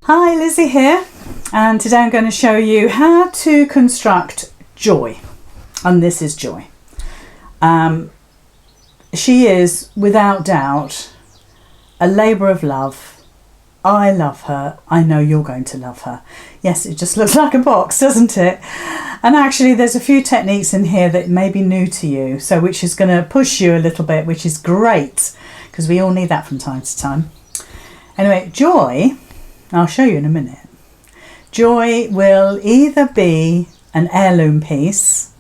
Hi, Lizzie here, and today I'm going to show you how to construct Joy, and this is Joy. She is without doubt a labour of love. I love her. I know you're going to love her. Yes, it just looks like a box, doesn't it? And actually there's a few techniques in here that may be new to you, so which is going to push you a little bit, which is great because we all need that from time to time. Anyway, Joy, I'll show you in a minute. Joy will either be an heirloom piece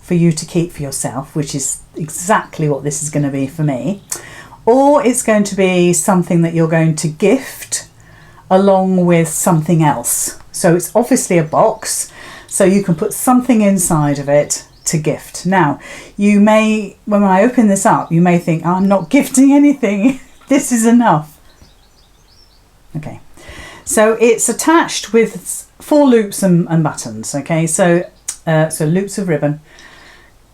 for you to keep for yourself, which is exactly what this is going to be for me, or it's going to be something that you're going to gift along with something else. So it's obviously a box, so you can put something inside of it to gift. Now, you may, when I open this up, you may think, I'm not gifting anything. This is enough. Okay. So it's attached with 4 loops and buttons, okay? So loops of ribbon,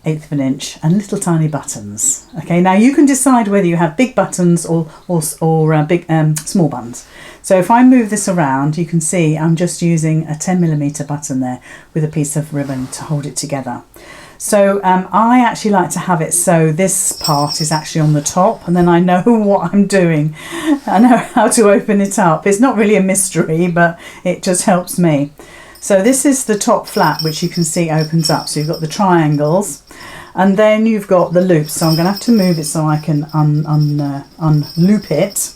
1/8 of an inch, and little tiny buttons. Okay, now you can decide whether you have big buttons or big small buttons. So if I move this around, you can see I'm just using a 10mm button there with a piece of ribbon to hold it together. So I actually like to have it so this part is actually on the top, and then I know what I'm doing. I know how to open it up. It's not really a mystery, but it just helps me. So this is the top flap, which you can see opens up. So you've got the triangles, and then you've got the loops. So I'm going to have to move it so I can unloop it.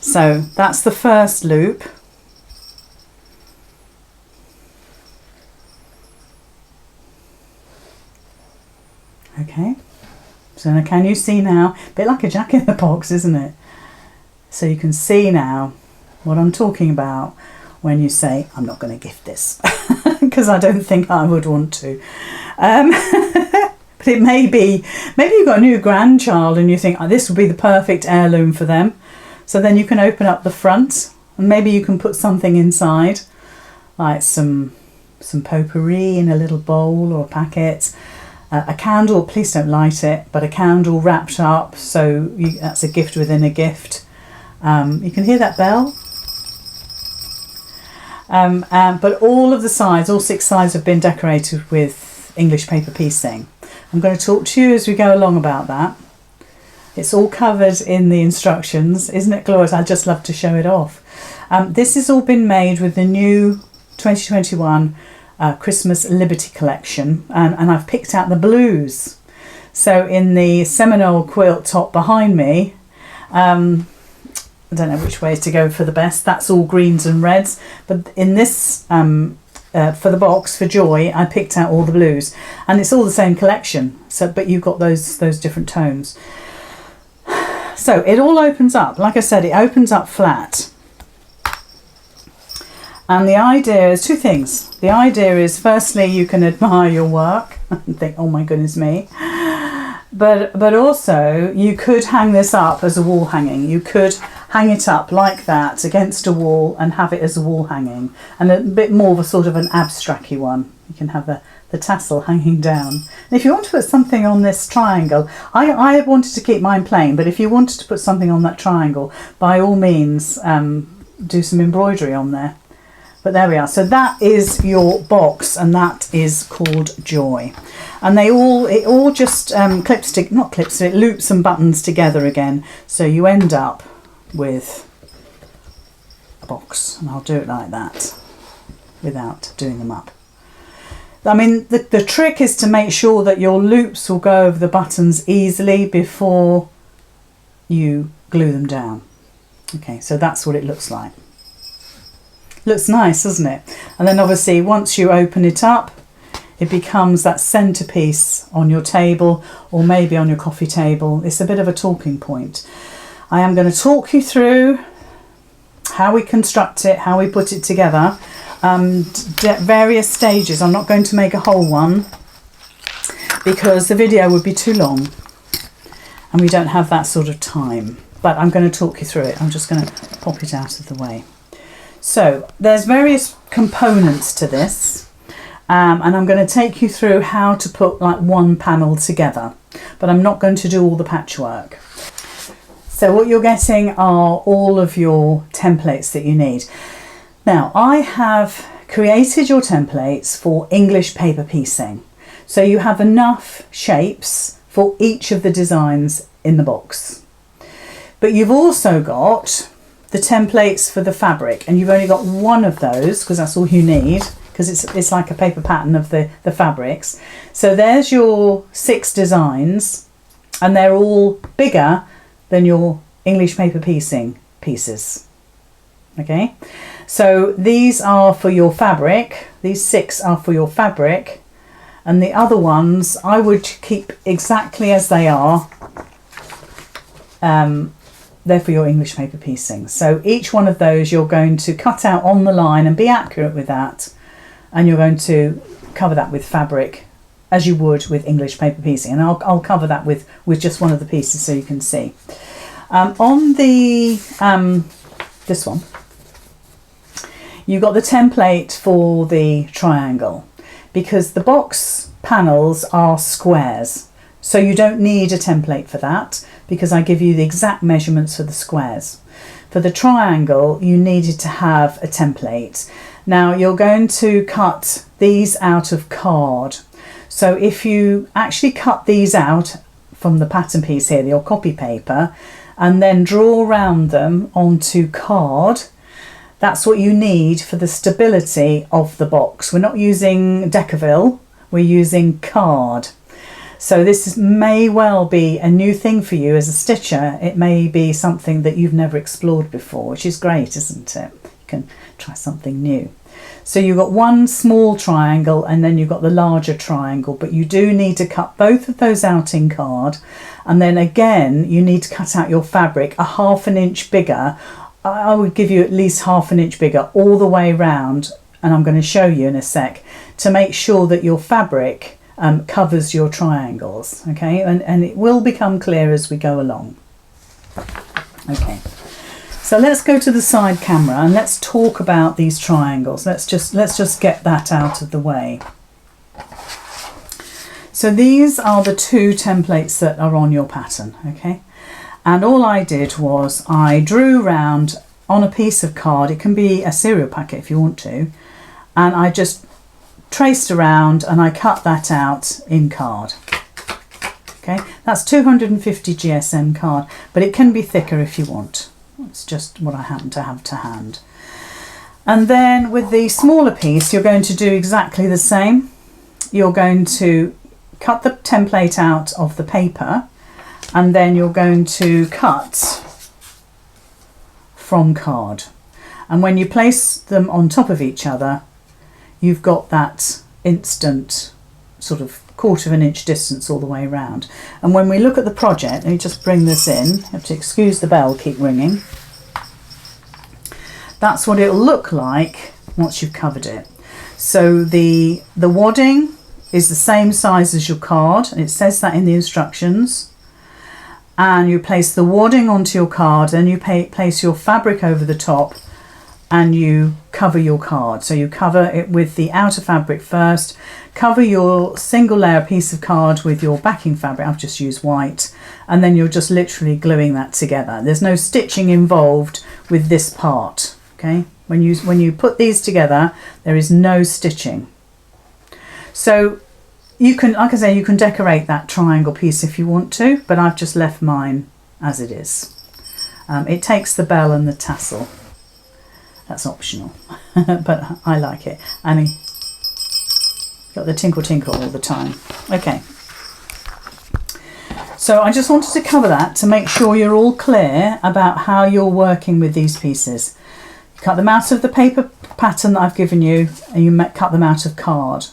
So that's the first loop. Okay, so now can you see now? A bit like a jack in the box, isn't it? So you can see now what I'm talking about when you say, I'm not going to gift this, because I don't think I would want to. But it may be, maybe you've got a new grandchild and you think, oh, this would be the perfect heirloom for them. So then you can open up the front and maybe you can put something inside, like some potpourri in a little bowl or a packet. A candle, please don't light it, but a candle wrapped up, so that's a gift within a gift. You can hear that bell. But all of the sides, all 6 sides have been decorated with English paper piecing. I'm going to talk to you as we go along about that. It's all covered in the instructions. Isn't it glorious? I just love to show it off. This has all been made with the new 2021 Christmas Liberty collection, and I've picked out the blues. So in the Seminole quilt top behind me, I don't know which way to go for the best. That's all greens and reds, but in this for the box for Joy, I picked out all the blues, and it's all the same collection. So, but you've got those different tones. So it all opens up. Like I said, it opens up flat. And the idea is 2 things. The idea is, firstly, you can admire your work and think, oh my goodness me. But also, you could hang this up as a wall hanging. You could hang it up like that against a wall and have it as a wall hanging. And a bit more of a sort of an abstract-y one. You can have the tassel hanging down. And if you want to put something on this triangle, I wanted to keep mine plain, but if you wanted to put something on that triangle, by all means, do some embroidery on there. But there we are. So that is your box, and that is called Joy. And it all just it loops and buttons together again. So you end up with a box, and I'll do it like that without doing them up. I mean, the trick is to make sure that your loops will go over the buttons easily before you glue them down. Okay, so that's what it looks like. Looks nice, doesn't it? And then obviously once you open it up, it becomes that centerpiece on your table, or maybe on your coffee table. It's a bit of a talking point. I am going to talk you through how we construct it, how we put it together, various stages. I'm not going to make a whole one because the video would be too long and we don't have that sort of time, but I'm going to talk you through it. I'm just going to pop it out of the way. So there's various components to this, and I'm going to take you through how to put like one panel together, but I'm not going to do all the patchwork. So what you're getting are all of your templates that you need. Now, I have created your templates for English paper piecing. So you have enough shapes for each of the designs in the box. But you've also got the templates for the fabric, and you've only got one of those because that's all you need, because it's like a paper pattern of the fabrics. So there's your 6 designs, and they're all bigger than your English paper piecing pieces. Okay, so these are for your fabric, these 6 are for your fabric, and the other ones I would keep exactly as they are. They're for your English paper piecing. So each one of those you're going to cut out on the line and be accurate with that, and you're going to cover that with fabric as you would with English paper piecing, and I'll cover that with just one of the pieces so you can see. On the this one, you've got the template for the triangle, because the box panels are squares, so you don't need a template for that, because I give you the exact measurements for the squares. For the triangle, you needed to have a template. Now you're going to cut these out of card. So if you actually cut these out from the pattern piece here, your copy paper, and then draw around them onto card, that's what you need for the stability of the box. We're not using Decaville, we're using card. So this may well be a new thing for you as a stitcher. It may be something that you've never explored before, which is great, isn't it? You can try something new. So you've got one small triangle and then you've got the larger triangle, but you do need to cut both of those out in card. And then again, you need to cut out your fabric a 1/2 inch bigger. I would give you at least 1/2 inch bigger all the way round, and I'm going to show you in a sec, to make sure that your fabric covers your triangles. Okay, and it will become clear as we go along. Okay, so let's go to the side camera and let's talk about these triangles. Let's just get that out of the way. So these are the 2 templates that are on your pattern. Okay, and all I did was I drew round on a piece of card. It can be a cereal packet if you want to, and I just traced around and I cut that out in card. Okay, that's 250 GSM card, but it can be thicker if you want. It's just what I happen to have to hand. And then with the smaller piece, you're going to do exactly the same. You're going to cut the template out of the paper, and then you're going to cut from card. And when you place them on top of each other, you've got that instant sort of 1/4 inch distance all the way around. And when we look at the project, let me just bring this in. I have to excuse the bell keep ringing. That's what it'll look like once you've covered it. So the wadding is the same size as your card, and it says that in the instructions. And you place the wadding onto your card, then you place your fabric over the top, and you cover your card. So you cover it with the outer fabric first, cover your single layer piece of card with your backing fabric. I've just used white, and then you're just literally gluing that together. There's no stitching involved with this part. Okay, when you put these together, there is no stitching. So you can, like I say, you can decorate that triangle piece if you want to, but I've just left mine as it is. It takes the bell and the tassel. That's optional, but I like it. And got the tinkle tinkle all the time. Okay, so I just wanted to cover that to make sure you're all clear about how you're working with these pieces. Cut them out of the paper pattern that I've given you, and you cut them out of card.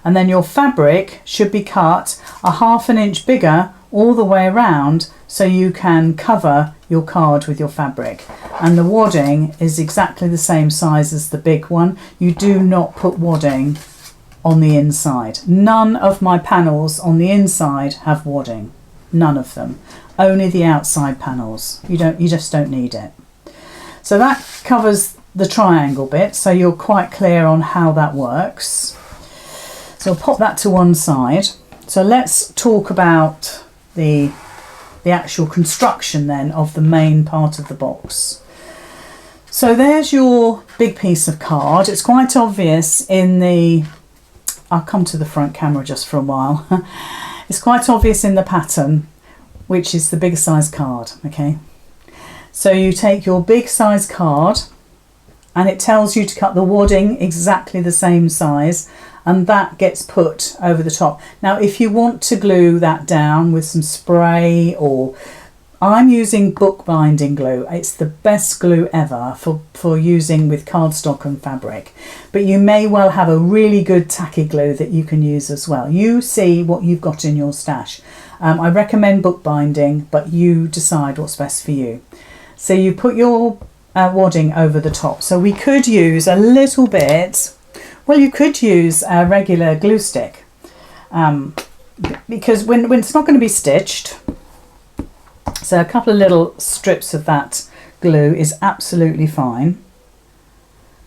And then your fabric should be cut a 1/2 inch bigger all the way around, so you can cover your card with your fabric. And the wadding is exactly the same size as the big one. You do not put wadding on the inside. None of my panels on the inside have wadding. None of them. Only the outside panels. You just don't need it. So that covers the triangle bit, so you're quite clear on how that works. So I'll pop that to one side. So let's talk about the the actual construction then of the main part of the box. So there's your big piece of card. It's quite obvious in the, I'll come to the front camera just for a while. It's quite obvious in the pattern, which is the big size card, okay? So you take your big size card and it tells you to cut the wadding exactly the same size, and that gets put over the top. Now, if you want to glue that down with some spray, or I'm using bookbinding glue. It's the best glue ever for using with cardstock and fabric. But you may well have a really good tacky glue that you can use as well. You see what you've got in your stash. I recommend bookbinding, but you decide what's best for you. So you put your wadding over the top. So we could use a little bit, well, you could use a regular glue stick, because when it's not going to be stitched, so a couple of little strips of that glue is absolutely fine.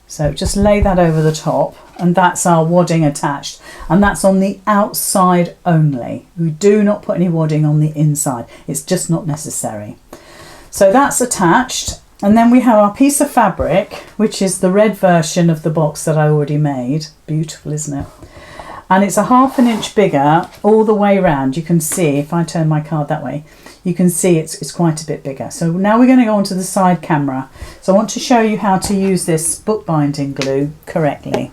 So just lay that over the top, and that's our wadding attached, and that's on the outside only. We do not put any wadding on the inside. It's just not necessary. So that's attached, and then we have our piece of fabric, which is the red version of the box that I already made. Beautiful, isn't it? And it's a 1/2 inch bigger all the way around. You can see, if I turn my card that way, you can see it's quite a bit bigger. So now we're going to go onto the side camera. So I want to show you how to use this bookbinding glue correctly.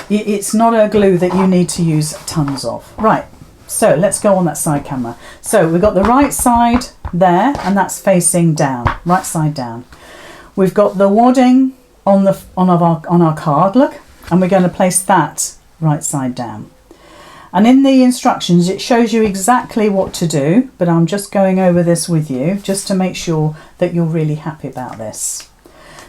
It's not a glue that you need to use tons of. Right, so let's go on that side camera. So we've got the right side there, and that's facing down, right side down. We've got the wadding on our card, look, and we're going to place that right side down. And in the instructions, it shows you exactly what to do, but I'm just going over this with you just to make sure that you're really happy about this.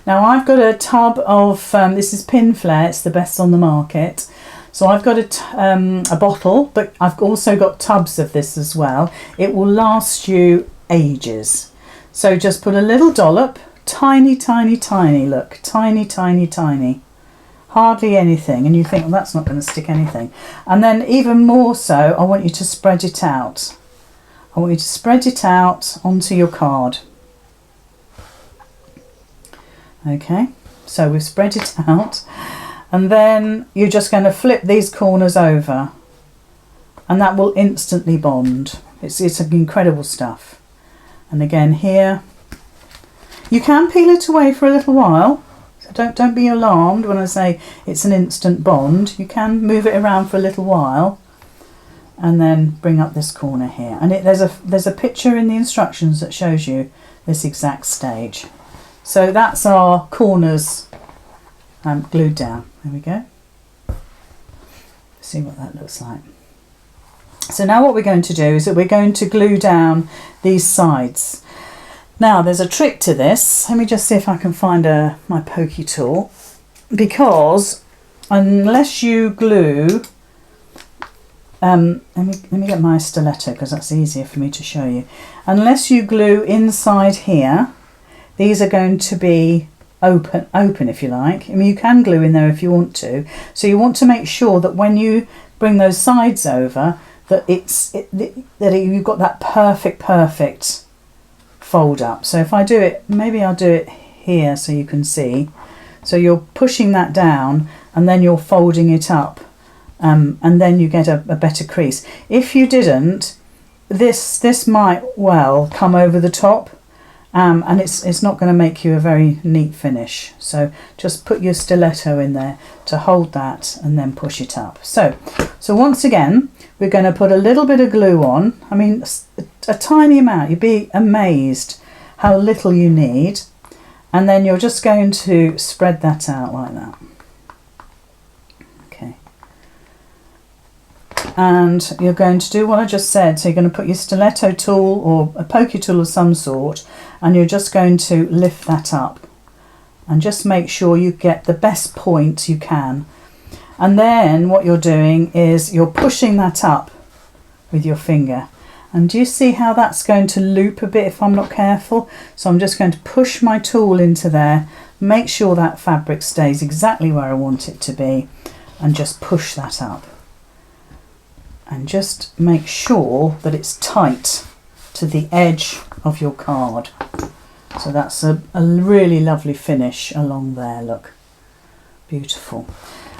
Now I've got a tub of, this is Pin Flare, it's the best on the market. So I've got a bottle, but I've also got tubs of this as well. It will last you ages. So just put a little dollop, tiny, tiny, tiny, look, tiny, tiny, tiny. Hardly anything, and you think, well, that's not going to stick anything. And then even more so, I want you to spread it out. I want you to spread it out onto your card. Okay, so we've spread it out, and then you're just going to flip these corners over, and that will instantly bond. It's incredible stuff. And again here, you can peel it away for a little while. Don't be alarmed when I say it's an instant bond. You can move it around for a little while and then bring up this corner here. And there's a picture in the instructions that shows you this exact stage. So that's our corners glued down. There we go. See what that looks like. So now what we're going to do is that we're going to glue down these sides. Now there's a trick to this. Let me just see if I can find my pokey tool, because unless you glue, let me get my stiletto because that's easier for me to show you. Unless you glue inside here, these are going to be open if you like. I mean, you can glue in there if you want to. So you want to make sure that when you bring those sides over, that you've got that perfect fold up. So if I do it, maybe I'll do it here so you can see. So you're pushing that down and then you're folding it up, and then you get a better crease. If you didn't, this might well come over the top, and it's not going to make you a very neat finish. So just put your stiletto in there to hold that and then push it up. So once again, we're going to put a little bit of glue on. I mean, a tiny amount. You'd be amazed how little you need. And then you're just going to spread that out like that. Okay. And you're going to do what I just said. So you're going to put your stiletto tool or a pokey tool of some sort, and you're just going to lift that up. And just make sure you get the best point you can. And then what you're doing is you're pushing that up with your finger. And do you see how that's going to loop a bit if I'm not careful? So I'm just going to push my tool into there, make sure that fabric stays exactly where I want it to be, and just push that up. and just make sure that it's tight to the edge of your card. So that's a really lovely finish along there, look. Beautiful.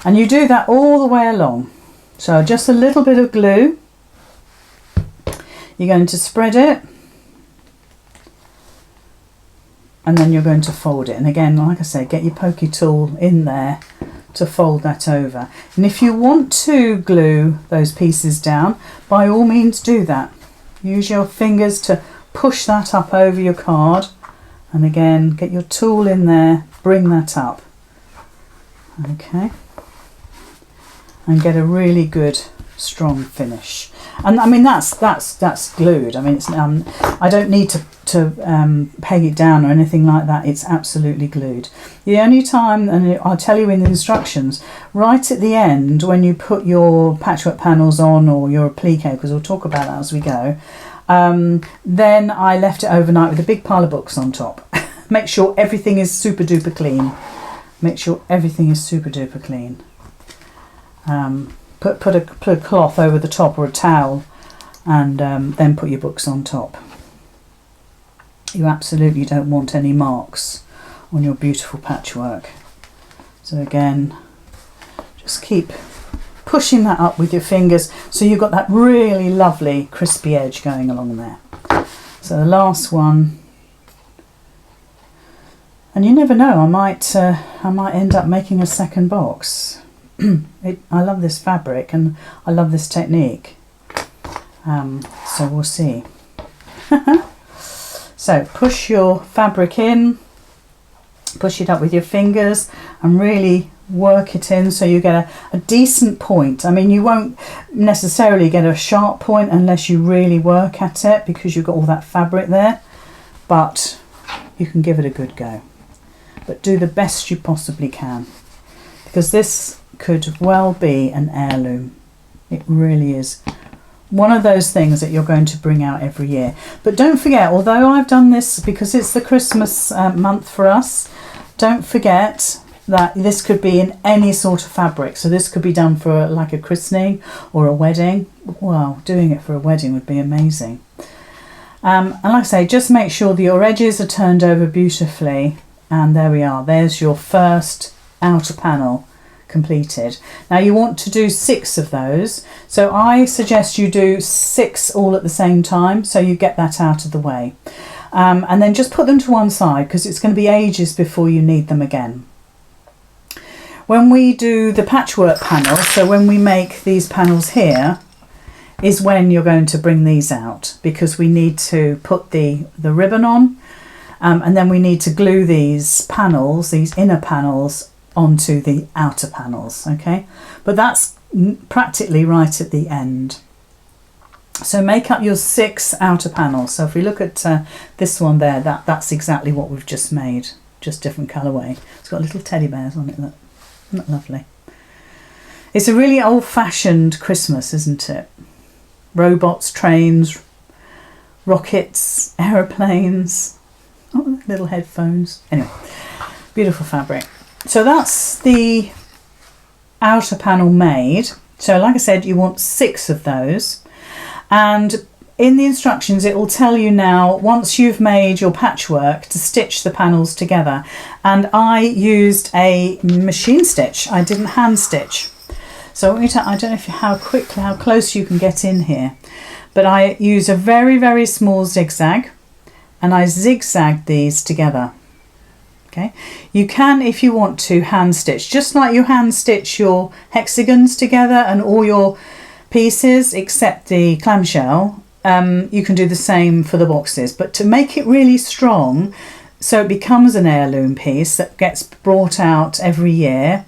And you do that all the way along. So just a little bit of glue. You're going to spread it. And then you're going to fold it. And again, like I say, get your pokey tool in there to fold that over. And if you want to glue those pieces down, by all means do that. Use your fingers to push that up over your card. And again, get your tool in there, bring that up. Okay. And get a really good strong finish. And I mean that's glued. I mean it's I don't need to peg it down or anything like that. It's absolutely glued. The only time, and I'll tell you in the instructions, right at the end when you put your patchwork panels on or your applique, because we'll talk about that as we go, then I left it overnight with a big pile of books on top. Make sure everything is super duper clean. Make sure everything is super duper clean. Put a cloth over the top or a towel, and then put your books on top. You absolutely don't want any marks on your beautiful patchwork. So again, just keep pushing that up with your fingers so you've got that really lovely crispy edge going along there. So the last one, and you never know, I might end up making a second box. I love this fabric and I love this technique, so we'll see. So push your fabric in, push it up with your fingers and really work it in so you get a decent point. I mean, you won't necessarily get a sharp point unless you really work at it because you've got all that fabric there, but you can give it a good go. But do the best you possibly can, because this could well be an heirloom. It really is one of those things that you're going to bring out every year. But don't forget, although I've done this because it's the Christmas month for us, don't forget that this could be in any sort of fabric. So this could be done for like a christening or a wedding. Well, doing it for a wedding would be amazing. And like I say, just make sure that your edges are turned over beautifully. And there we are. There's your first outer panel completed. Now you want to do 6 of those, so I suggest you do 6 all at the same time so you get that out of the way, and then just put them to one side because it's going to be ages before you need them again. When we do the patchwork panel, so when we make these panels here, is when you're going to bring these out, because we need to put the ribbon on, and then we need to glue these panels, these inner panels, onto the outer panels. Okay, but that's practically right at the end. So make up your 6 outer panels. So if we look at this one there, that's exactly what we've just made, just different colourway. It's got little teddy bears on it. Look, isn't that lovely? It's a really old-fashioned Christmas, isn't it? Robots, trains, rockets, aeroplanes, oh, little headphones. Anyway, beautiful fabric. So that's the outer panel made. So like I said, you want 6 of those, and in the instructions it will tell you now, once you've made your patchwork, to stitch the panels together. And I used a machine stitch, I didn't hand stitch. So I don't know how close you can get in here, but I use a very, very small zigzag and I zigzag these together. Okay, you can, if you want to, hand stitch, just like you hand stitch your hexagons together and all your pieces except the clamshell. You can do the same for the boxes, but to make it really strong so it becomes an heirloom piece that gets brought out every year,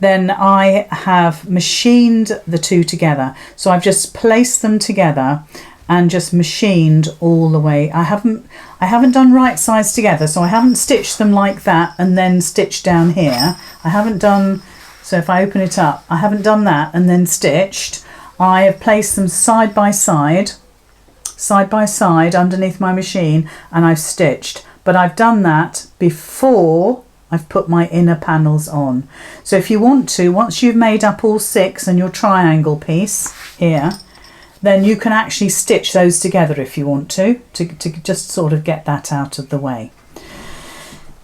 then I have machined the 2 together. So I've just placed them together and just machined all the way. I haven't done right sides together, so I haven't stitched them like that and then stitched down here. I haven't done, so if I open it up, I haven't done that and then stitched. I have placed them side by side underneath my machine, and I've stitched. But I've done that before I've put my inner panels on. So if you want to, once you've made up all 6 and your triangle piece here, then you can actually stitch those together if you want to just sort of get that out of the way.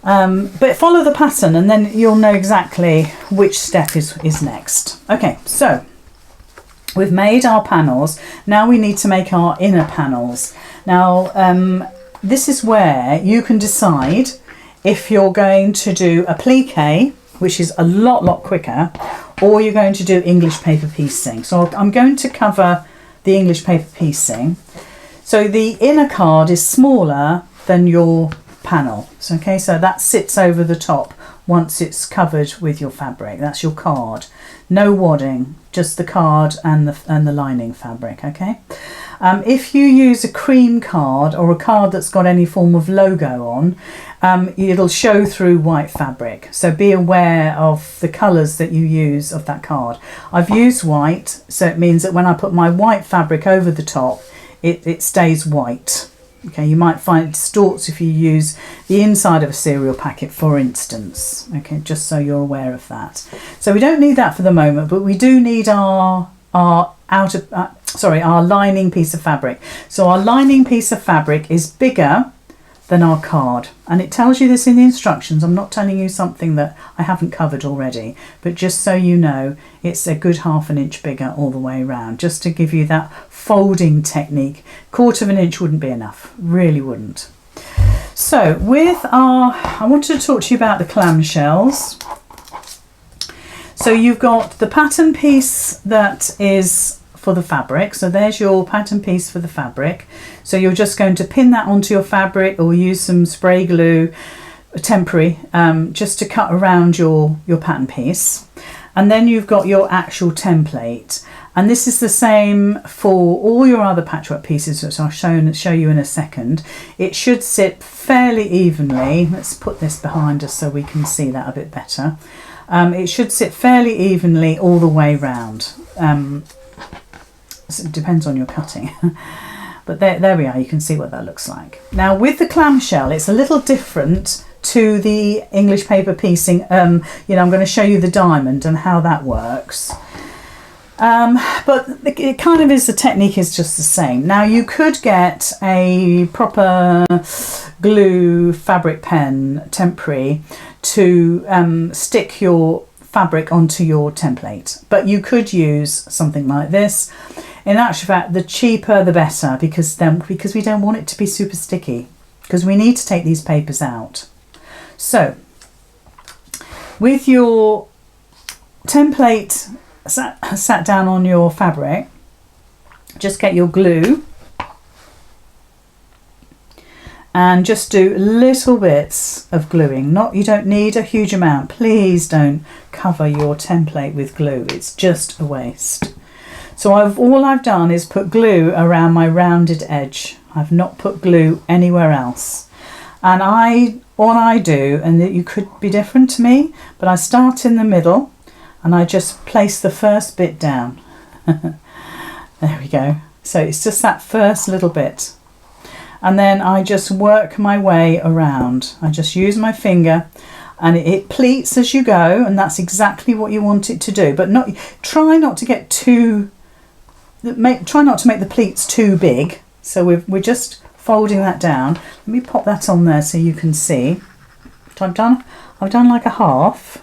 But follow the pattern and then you'll know exactly which step is next. Okay, so we've made our panels. Now we need to make our inner panels. Now this is where you can decide if you're going to do applique, which is a lot quicker, or you're going to do English paper piecing. So I'm going to cover the English paper piecing. So the inner card is smaller than your panel. So, okay, so that sits over the top once it's covered with your fabric. That's your card. No wadding, just the card and the lining fabric. Okay. If you use a cream card or a card that's got any form of logo on, it'll show through white fabric. So be aware of the colours that you use of that card. I've used white, so it means that when I put my white fabric over the top, it stays white. Okay, you might find it distorts if you use the inside of a cereal packet, for instance. Okay, just so you're aware of that. So we don't need that for the moment, but we do need our lining piece of fabric. So our lining piece of fabric is bigger than our card, and it tells you this in the instructions. I'm not telling you something that I haven't covered already, but just so you know, it's a good 1/2 inch bigger all the way around, just to give you that folding technique. 1/4 inch wouldn't be enough, really wouldn't. So I wanted to talk to you about the clamshells. So you've got the pattern piece that is for the fabric. So there's your pattern piece for the fabric. So you're just going to pin that onto your fabric or use some spray glue, temporary, just to cut around your pattern piece. And then you've got your actual template. And this is the same for all your other patchwork pieces, which I'll show you in a second. It should sit fairly evenly. Let's put this behind us so we can see that a bit better. It should sit fairly evenly all the way round. It depends on your cutting. But there we are, you can see what that looks like. Now with the clamshell, it's a little different to the English paper piecing. I'm going to show you the diamond and how that works. But it kind of is, the technique is just the same. Now you could get a proper glue fabric pen, temporary, to stick your fabric onto your template, but you could use something like this. In actual fact, the cheaper the better, because we don't want it to be super sticky, because we need to take these papers out. So with your template sat down on your fabric, just get your glue and just do little bits of gluing. You don't need a huge amount. Please don't cover your template with glue. It's just a waste. So all I've done is put glue around my rounded edge. I've not put glue anywhere else. And all I do, and that you could be different to me, but I start in the middle and I just place the first bit down. There we go. So it's just that first little bit. And then I just work my way around. I just use my finger, and it pleats as you go, and that's exactly what you want it to do. But try not to make the pleats too big. So we're just folding that down. Let me pop that on there so you can see. I've done like a half.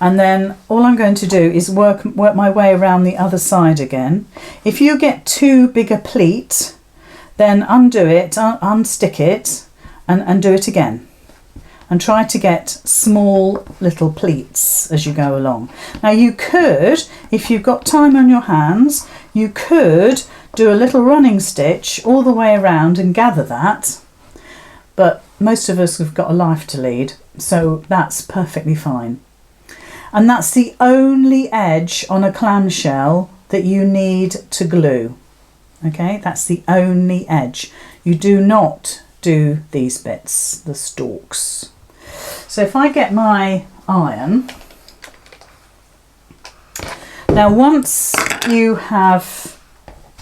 And then all I'm going to do is work my way around the other side again. If you get too big a pleat, then undo it, unstick it, and do it again. And try to get small little pleats as you go along. Now you could, if you've got time on your hands, you could do a little running stitch all the way around and gather that. But most of us have got a life to lead, so that's perfectly fine. And that's the only edge on a clamshell that you need to glue. Okay, that's the only edge. You do not do these bits, the stalks. So if I get my iron, now once you have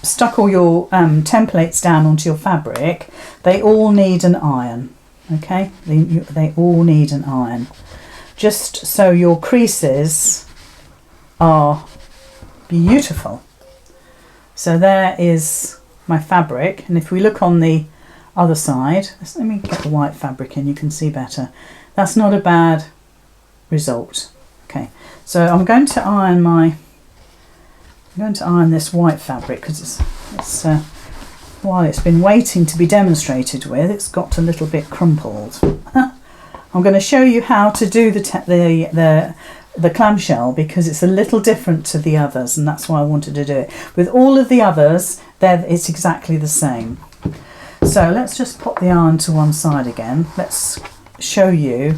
stuck all your templates down onto your fabric, they all need an iron. Okay, they all need an iron, just so your creases are beautiful. So there is my fabric, and if we look on the other side, let me get the white fabric in, you can see better. That's not a bad result. Okay, so I'm going to iron this white fabric because it's while it's been waiting to be demonstrated with, it's got a little bit crumpled. I'm going to show you how to do the clamshell because it's a little different to the others, and that's why I wanted to do it. With all of the others, it's exactly the same. So let's just pop the iron to one side again. Let's show you.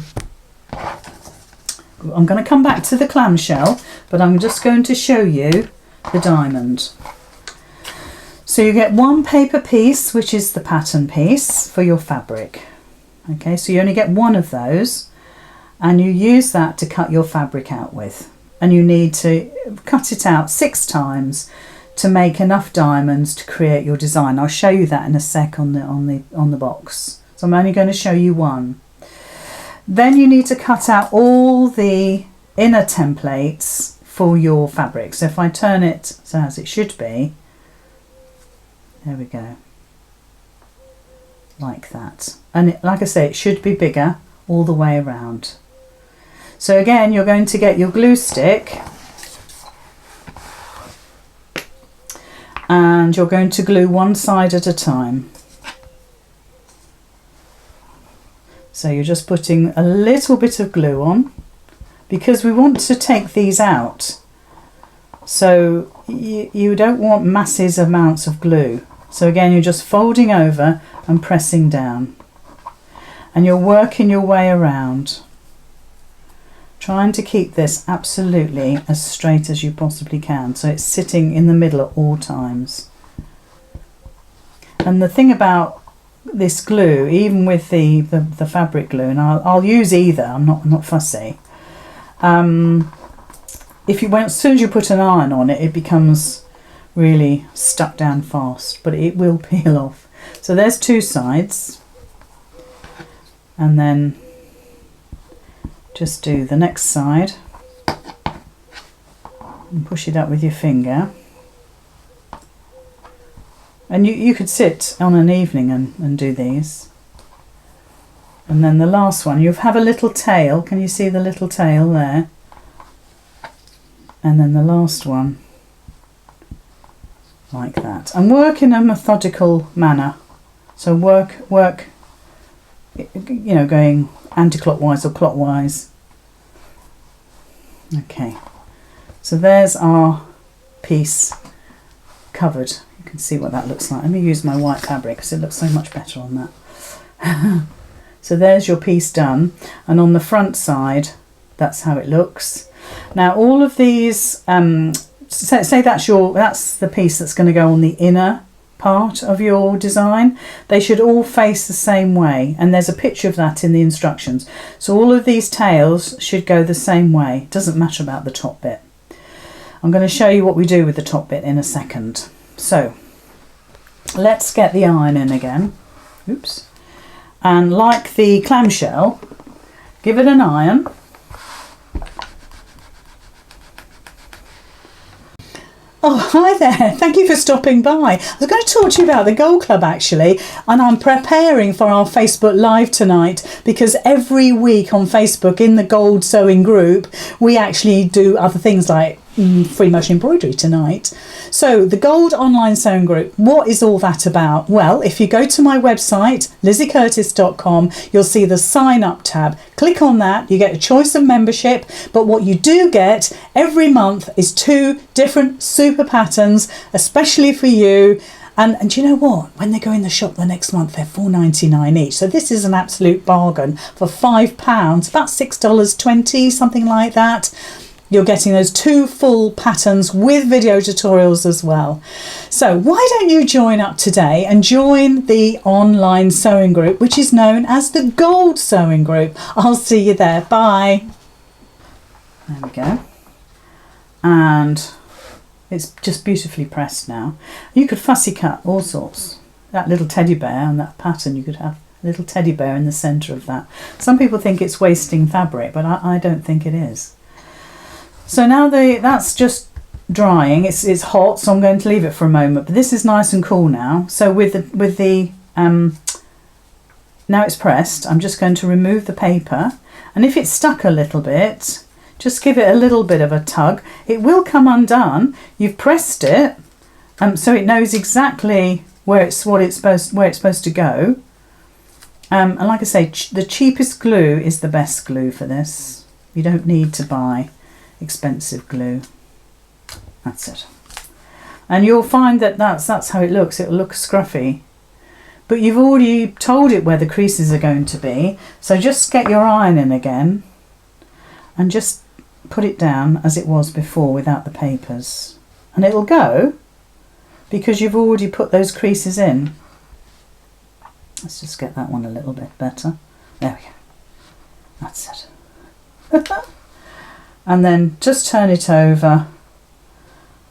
I'm going to come back to the clamshell, but I'm just going to show you the diamond. So you get one paper piece, which is the pattern piece for your fabric. Okay, so you only get one of those, and you use that to cut your fabric out with. And you need to cut it out 6 times to make enough diamonds to create your design. I'll show you that in a sec on the box. So I'm only going to show you one. Then you need to cut out all the inner templates for your fabric. So if I turn it so as it should be, there we go, like that. And like I say, it should be bigger all the way around. So again, you're going to get your glue stick and you're going to glue one side at a time. So you're just putting a little bit of glue on because we want to take these out. So you don't want massive amounts of glue. So again, you're just folding over and pressing down. And you're working your way around, trying to keep this absolutely as straight as you possibly can, so it's sitting in the middle at all times. And the thing about this glue, even with the fabric glue, and I'll use either, I'm not fussy. As soon as you put an iron on it, it becomes really stuck down fast, but it will peel off. So there's 2 sides, and then just do the next side and push it up with your finger. And you could sit on an evening and do these. And then the last one, you have a little tail. Can you see the little tail there? And then the last one, like that. And work in a methodical manner. So work, you know, going anti-clockwise or clockwise. Okay. So there's our piece covered. You can see what that looks like. Let me use my white fabric because it looks so much better on that. So there's your piece done, and on the front side that's how it looks. Now all of these, say that's the piece that's going to go on the inner part of your design. They should all face the same way, and there's a picture of that in the instructions. So all of these tails should go the same way. It doesn't matter about the top bit. I'm going to show you what we do with the top bit in a second. So let's get the iron in again. Oops. And like the clamshell, give it an iron. Oh, hi there. Thank you for stopping by. I was going to talk to you about the Gold Club actually, and I'm preparing for our Facebook Live tonight because every week on Facebook in the Gold Sewing group, we actually do other things like free motion embroidery tonight. So the Gold Online Sewing Group, what is all that about? Well, if you go to my website, lizzycurtis.com, you'll see the sign up tab. Click on that, you get a choice of membership, but what you do get every month is 2 different super patterns, especially for you. And do you know what? When they go in the shop the next month, they're $4.99 each. So this is an absolute bargain for £5, about $6.20, something like that. You're getting those 2 full patterns with video tutorials as well. So why don't you join up today and join the online sewing group, which is known as the Gold Sewing Group. I'll see you there. Bye. There we go. And it's just beautifully pressed now. You could fussy cut all sorts. That little teddy bear and that pattern, you could have a little teddy bear in the centre of that. Some people think it's wasting fabric, but I don't think it is. So now that's just drying. It's hot, so I'm going to leave it for a moment, but this is nice and cool now. So with the now it's pressed, I'm just going to remove the paper, and if it's stuck a little bit, just give it a little bit of a tug. It will come undone. You've pressed it, so it knows exactly where it's supposed to go. And like I say, the cheapest glue is the best glue for this. You don't need to buy expensive glue. That's it. And you'll find that that's how it looks. It'll look scruffy. But you've already told it where the creases are going to be. So just get your iron in again and just put it down as it was before without the papers. And it'll go because you've already put those creases in. Let's just get that one a little bit better. There we go. That's it. And then just turn it over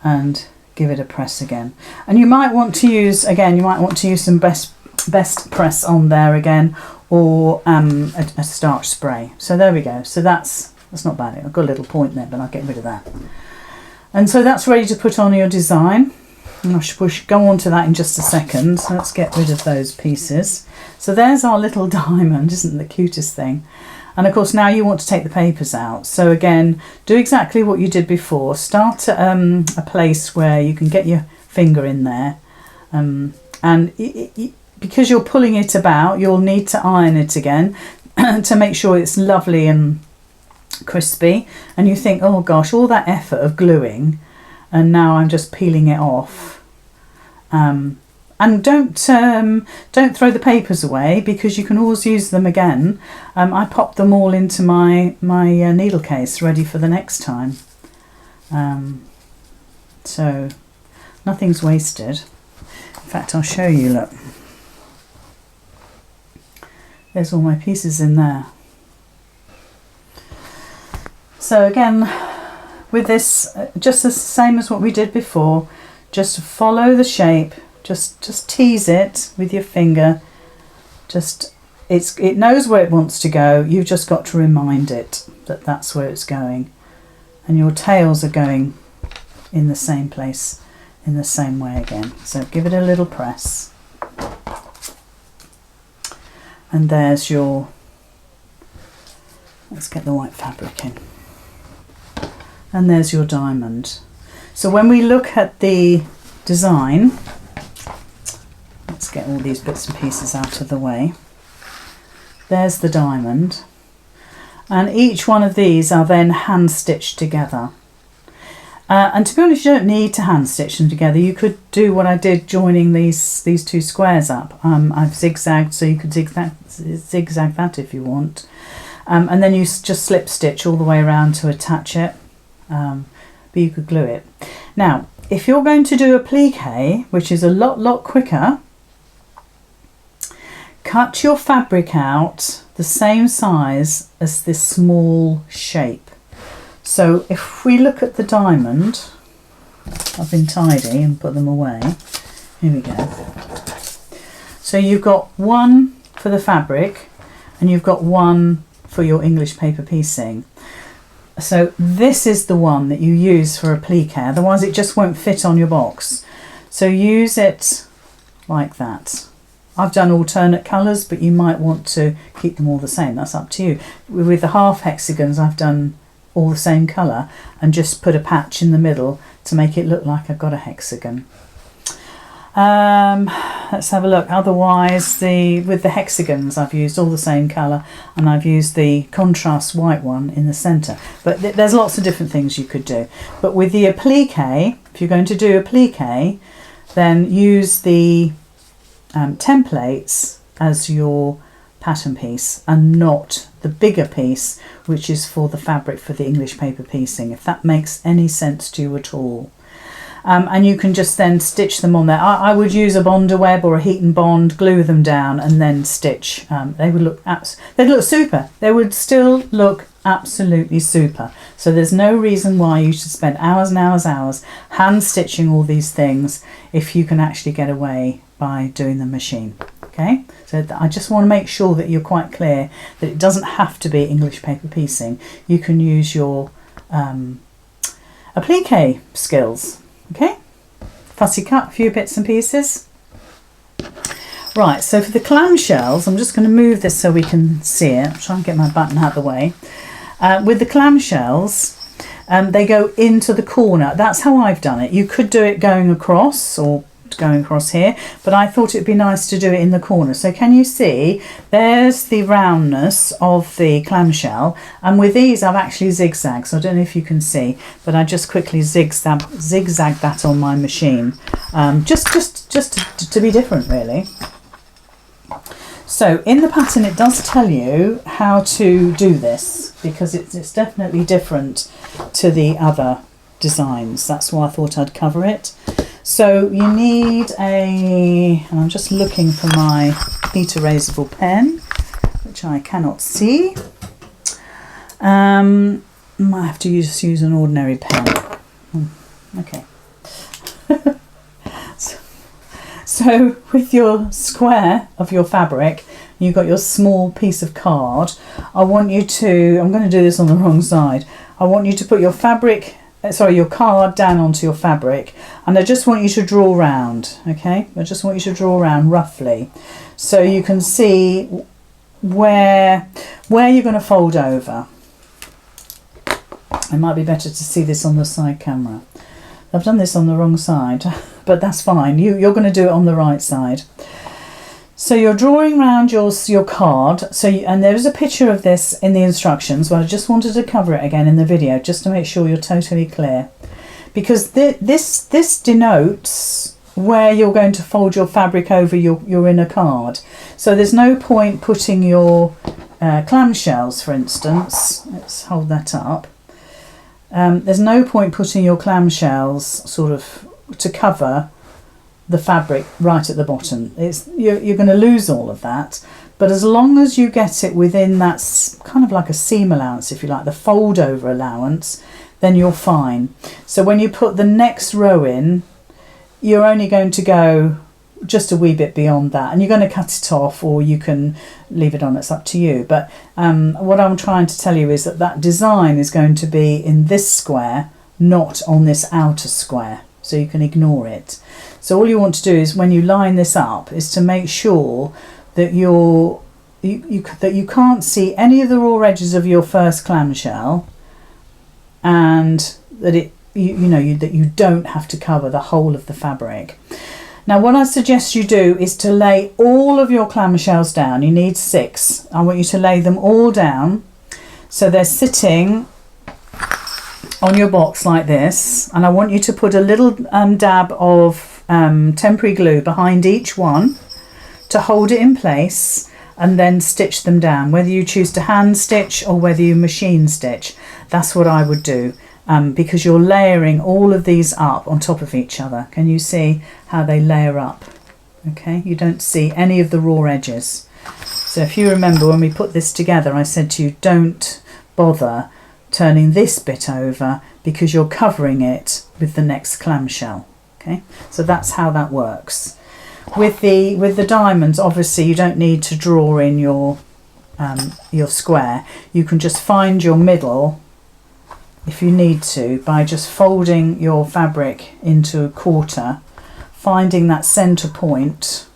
and give it a press again. And you might want to use some best press on there again, or a starch spray. So there we go. So that's not bad. I've got a little point there, but I'll get rid of that. And so that's ready to put on your design. And we should go on to that in just a second. So let's get rid of those pieces. So there's our little diamond, isn't it the cutest thing? And of course now you want to take the papers out. So again, do exactly what you did before. Start at a place where you can get your finger in there. Because you're pulling it about, you'll need to iron it again to make sure it's lovely and crispy. And you think, oh gosh, all that effort of gluing, and now I'm just peeling it off. And don't throw the papers away, because you can always use them again. I popped them all into my needle case ready for the next time. So nothing's wasted. In fact, I'll show you, look. There's all my pieces in there. So again, with this, just the same as what we did before, just follow the shape, just tease it with your finger. It knows where it wants to go. You've just got to remind it that that's where it's going. And your tails are going in the same place, in the same way again. So give it a little press. And there's your, let's get the white fabric in. And there's your diamond. So when we look at the design, let's get all these bits and pieces out of the way. There's the diamond. And each one of these are then hand stitched together. And to be honest, you don't need to hand stitch them together. You could do what I did, joining these two squares up. I've zigzagged, so you could zigzag that if you want. And then you just slip stitch all the way around to attach it. But you could glue it. Now, if you're going to do applique, which is a lot quicker, cut your fabric out the same size as this small shape. So if we look at the diamond, I've been tidy and put them away. Here we go. So you've got one for the fabric and you've got one for your English paper piecing. So this is the one that you use for applique, otherwise it just won't fit on your box. So use it like that. I've done alternate colours, but you might want to keep them all the same. That's up to you. With the half hexagons, I've done all the same colour and just put a patch in the middle to make it look like I've got a hexagon. Let's have a look. Otherwise, with the hexagons, I've used all the same colour, and I've used the contrast white one in the centre. But there's lots of different things you could do. But with the applique, if you're going to do applique, then use the templates as your pattern piece and not the bigger piece, which is for the fabric for the English paper piecing, if that makes any sense to you at all. And you can just then stitch them on there. I would use a bonder web or a heat and bond, glue them down and then stitch. They would look they'd look super. They would still look absolutely super. So there's no reason why you should spend hours and hours hand stitching all these things if you can actually get away by doing the machine. Okay, so I just want to make sure that you're quite clear that it doesn't have to be English paper piecing. You can use your applique skills. Okay, fussy cut, a few bits and pieces. Right, so for the clamshells, I'm just going to move this so we can see it. I'll try and get my button out of the way. With the clamshells, they go into the corner. That's how I've done it. You could do it going across or going across here, but I thought it'd be nice to do it in the corner. So can you see there's the roundness of the clamshell, and with these I've actually zigzagged, so I don't know if you can see, but I just quickly zigzag that on my machine, just to be different really. So in the pattern it does tell you how to do this, because it's definitely different to the other designs. That's why I thought I'd cover it. So you need and I'm just looking for my heat erasable pen, which I cannot see. I might have to use an ordinary pen. Okay. So with your square of your fabric, you've got your small piece of card. I'm going to do this on the wrong side. I want you to put your card down onto your fabric, and I just want you to draw around, okay? I just want you to draw around roughly, so you can see where you're going to fold over. It might be better to see this on the side camera. I've done this on the wrong side, but that's fine. You're going to do it on the right side. So you're drawing around your card. And there's a picture of this in the instructions, but I just wanted to cover it again in the video just to make sure you're totally clear, because this denotes where you're going to fold your fabric over your inner card. So there's no point putting your clamshells, for instance. Let's hold that up. There's no point putting your clamshells sort of to cover the fabric right at the bottom. You're going to lose all of that, but as long as you get it within that kind of like a seam allowance, if you like, the fold over allowance, then you're fine. So when you put the next row in, you're only going to go just a wee bit beyond that, and you're going to cut it off, or you can leave it on. It's up to you. But what I'm trying to tell you is that design is going to be in this square, not on this outer square, so you can ignore it. So all you want to do is, when you line this up, is to make sure that you can't see any of the raw edges of your first clamshell, and that you don't have to cover the whole of the fabric. Now what I suggest you do is to lay all of your clamshells down. You need 6. I want you to lay them all down so they're sitting on your box like this, and I want you to put a little dab of temporary glue behind each one to hold it in place, and then stitch them down, whether you choose to hand stitch or whether you machine stitch. That's what I would do, because you're layering all of these up on top of each other. Can you see how they layer up? Okay, you don't see any of the raw edges. So if you remember when we put this together, I said to you, don't bother turning this bit over, because you're covering it with the next clamshell. Okay, so that's how that works. With the diamonds, obviously you don't need to draw in your square. You can just find your middle if you need to by just folding your fabric into a quarter, finding that center point.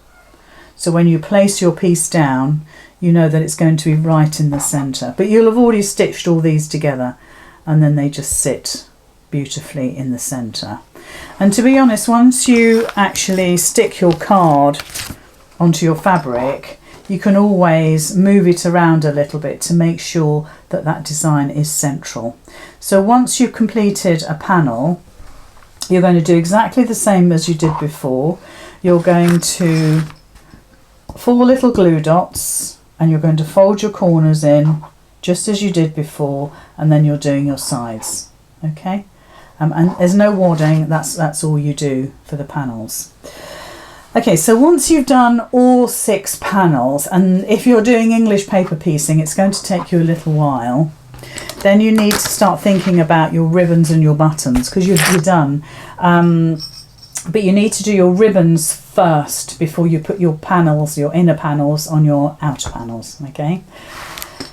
So when you place your piece down, you know that it's going to be right in the center, but you'll have already stitched all these together, and then they just sit beautifully in the center. And to be honest, once you actually stick your card onto your fabric, you can always move it around a little bit to make sure that that design is central. So once you've completed a panel, you're going to do exactly the same as you did before. You're going to 4 little glue dots, and you're going to fold your corners in just as you did before, and then you're doing your sides. Okay, and there's no wadding. That's all you do for the panels. Okay, so once you've done all 6 panels, and if you're doing English paper piecing, it's going to take you a little while, then you need to start thinking about your ribbons and your buttons, because you're done. But you need to do your ribbons first before you put your panels, your inner panels, on your outer panels. Okay,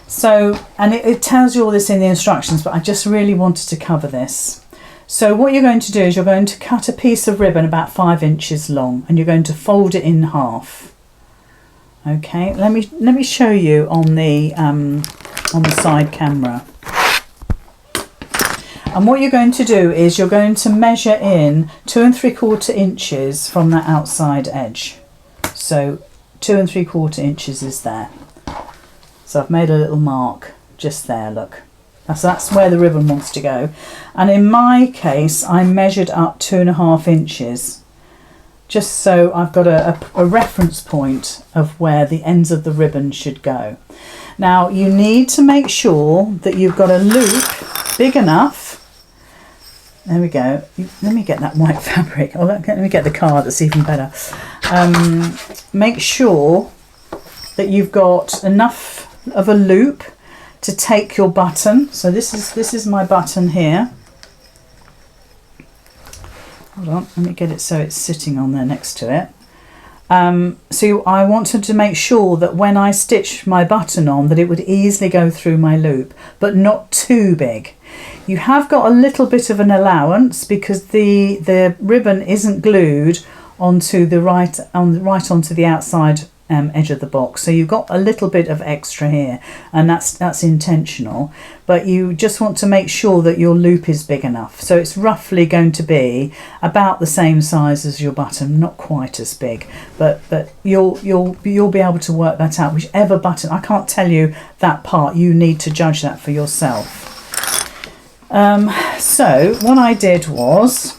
so, and it tells you all this in the instructions, but I just really wanted to cover this. So what you're going to do is you're going to cut a piece of ribbon about 5 inches long, and you're going to fold it in half. Okay, let me show you on the side camera. And what you're going to do is you're going to measure in 2 3/4 inches from that outside edge. So 2 3/4 inches is there. So I've made a little mark just there, look. That's where the ribbon wants to go. And in my case, I measured up 2.5 inches, just so I've got a reference point of where the ends of the ribbon should go. Now, you need to make sure that you've got a loop big enough. There we go. Let me get that white fabric. Oh, let me get the card, that's even better. Make sure that you've got enough of a loop to take your button. So this is my button here. Hold on, let me get it so it's sitting on there next to it. So I wanted to make sure that when I stitch my button on, that it would easily go through my loop, but not too big. You have got a little bit of an allowance because the ribbon isn't glued onto the right onto the outside edge of the box, so you've got a little bit of extra here, and that's intentional, but you just want to make sure that your loop is big enough. So it's roughly going to be about the same size as your button, not quite as big, but you'll be able to work that out. Whichever button, I can't tell you that part, you need to judge that for yourself. So what I did was,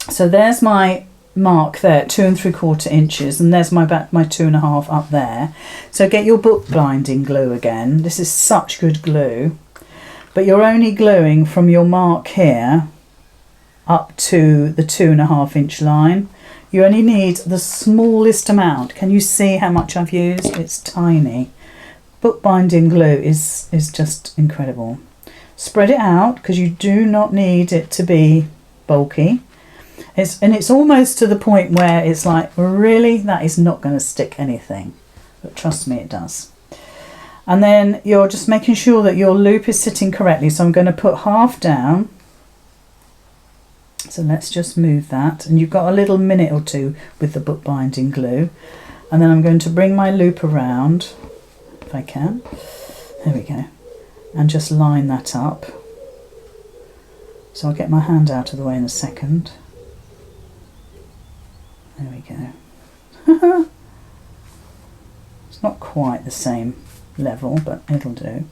so there's my mark there, 2 3/4 inches, and there's my 2.5 up there. So get your bookbinding glue again. This is such good glue, but you're only gluing from your mark here up to the 2.5 inch line. You only need the smallest amount. Can you see how much I've used? It's tiny. Bookbinding glue is just incredible. Spread it out because you do not need it to be bulky. It's almost to the point where it's like, really, that is not going to stick anything, but trust me, it does. And then you're just making sure that your loop is sitting correctly. So I'm going to put half down. So let's just move that, and you've got a little minute or two with the bookbinding glue. And then I'm going to bring my loop around, if I can. There we go. And just line that up. So I'll get my hand out of the way in a second. There we go. It's not quite the same level, but it'll do.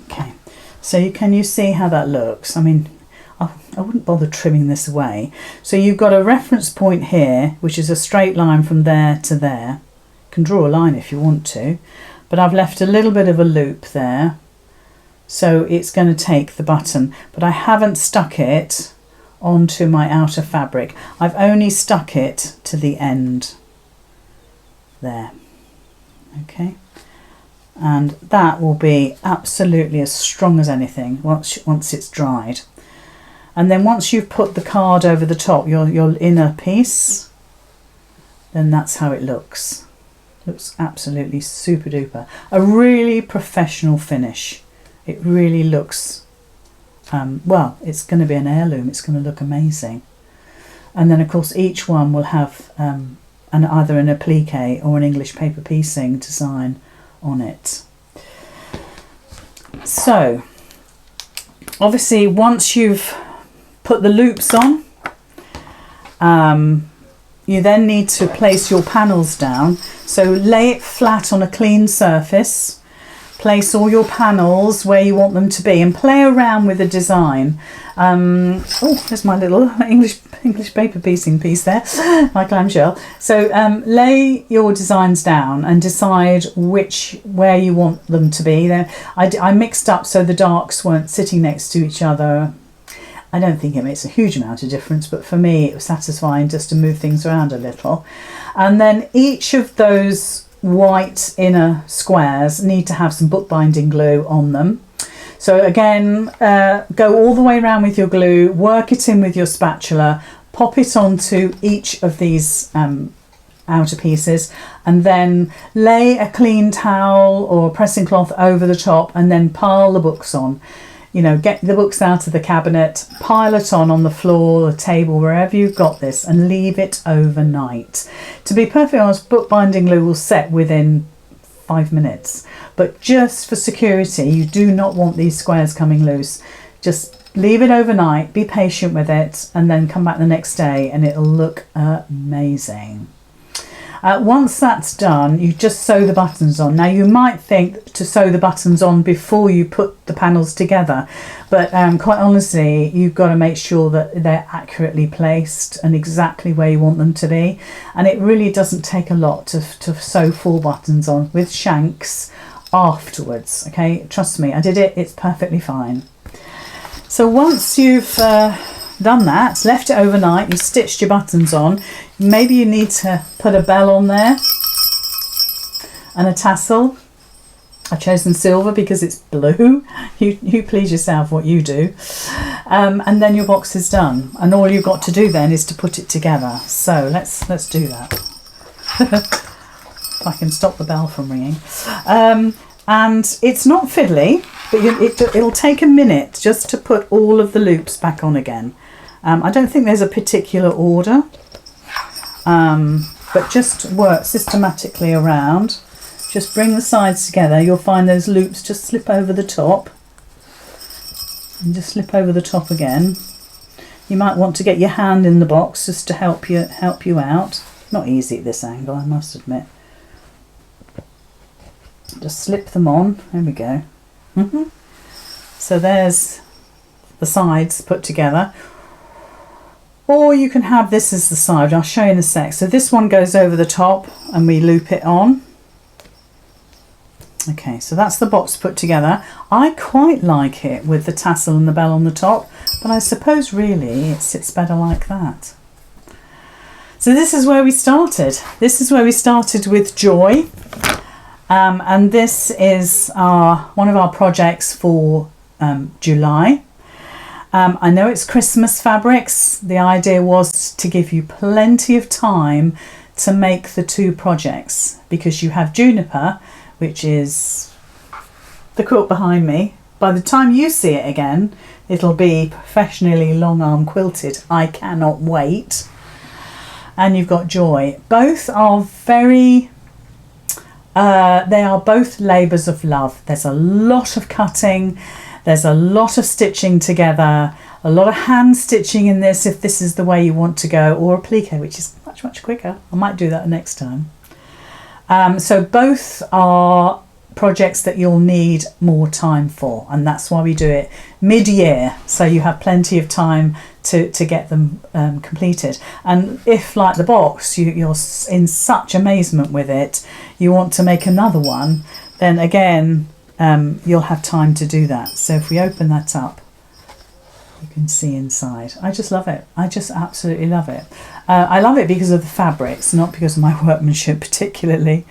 Okay, so can you see how that looks? I mean, I wouldn't bother trimming this away. So you've got a reference point here, which is a straight line from there to there. You can draw a line if you want to, but I've left a little bit of a loop there. So it's going to take the button, but I haven't stuck it onto my outer fabric. I've only stuck it to the end there. Okay, and that will be absolutely as strong as anything once it's dried. And then once you've put the card over the top, your inner piece, then that's how it looks. Looks absolutely super duper. A really professional finish. It really looks well, it's going to be an heirloom. It's going to look amazing. And then of course each one will have either an applique or an English paper piecing design on it. So obviously once you've put the loops on, you then need to place your panels down. So lay it flat on a clean surface. Place all your panels where you want them to be and play around with the design. Oh, there's my little English paper piecing piece there, my clamshell. So lay your designs down and decide where you want them to be. Then I mixed up so the darks weren't sitting next to each other. I don't think it makes a huge amount of difference, but for me it was satisfying just to move things around a little. And then each of those white inner squares need to have some bookbinding glue on them. So again, go all the way around with your glue, work it in with your spatula, pop it onto each of these outer pieces, and then lay a clean towel or pressing cloth over the top and then pile the books on. You know, get the books out of the cabinet, pile it on the floor, the table, wherever you've got this, and leave it overnight. To be perfectly honest, bookbinding glue will set within 5 minutes. But just for security, you do not want these squares coming loose. Just leave it overnight, be patient with it, and then come back the next day and it'll look amazing. Once that's done, you just sew the buttons on. Now you might think to sew the buttons on before you put the panels together, but quite honestly, you've got to make sure that they're accurately placed and exactly where you want them to be. And it really doesn't take a lot to sew 4 buttons on with shanks afterwards. Okay, trust me, I did it, it's perfectly fine. So once you've done that, left it overnight, you stitched your buttons on, maybe you need to put a bell on there and a tassel. I've chosen silver because it's blue. You please yourself what you do. And then your box is done, and all you've got to do then is to put it together. So let's do that. If I can stop the bell from ringing. And it's not fiddly, but it'll take a minute just to put all of the loops back on again. I don't think there's a particular order, but just work systematically around. Just bring the sides together. You'll find those loops just slip over the top and just slip over the top again. You might want to get your hand in the box just to help you out. Not easy at this angle, I must admit. Just slip them on. There we go. So there's the sides put together. Or you can have this as the side. I'll show you in a sec. So this one goes over the top and we loop it on. Okay, so that's the box put together. I quite like it with the tassel and the bell on the top, but I suppose really it sits better like that. So this is where we started. This is where we started with Joy. And this is one of our projects for July. I know it's Christmas fabrics. The idea was to give you plenty of time to make the 2 projects, because you have Juniper, which is the quilt behind me. By the time you see it again, it'll be professionally long arm quilted. I cannot wait. And you've got Joy. Both are very... they are both labours of love. There's a lot of cutting, there's a lot of stitching together, a lot of hand stitching in this if this is the way you want to go, or applique, which is much quicker. I might do that next time. So both are projects that you'll need more time for, and that's why we do it mid-year, so you have plenty of time to get them completed. And if, like the box, you're in such amazement with it, you want to make another one, then again you'll have time to do that. So if we open that up, you can see inside. I just love it. I just absolutely love it. I love it because of the fabrics, not because of my workmanship particularly.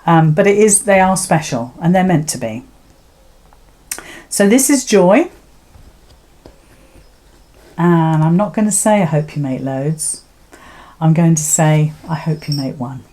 But they are special, and they're meant to be. So this is Joy. And I'm not going to say I hope you make loads. I'm going to say I hope you make one.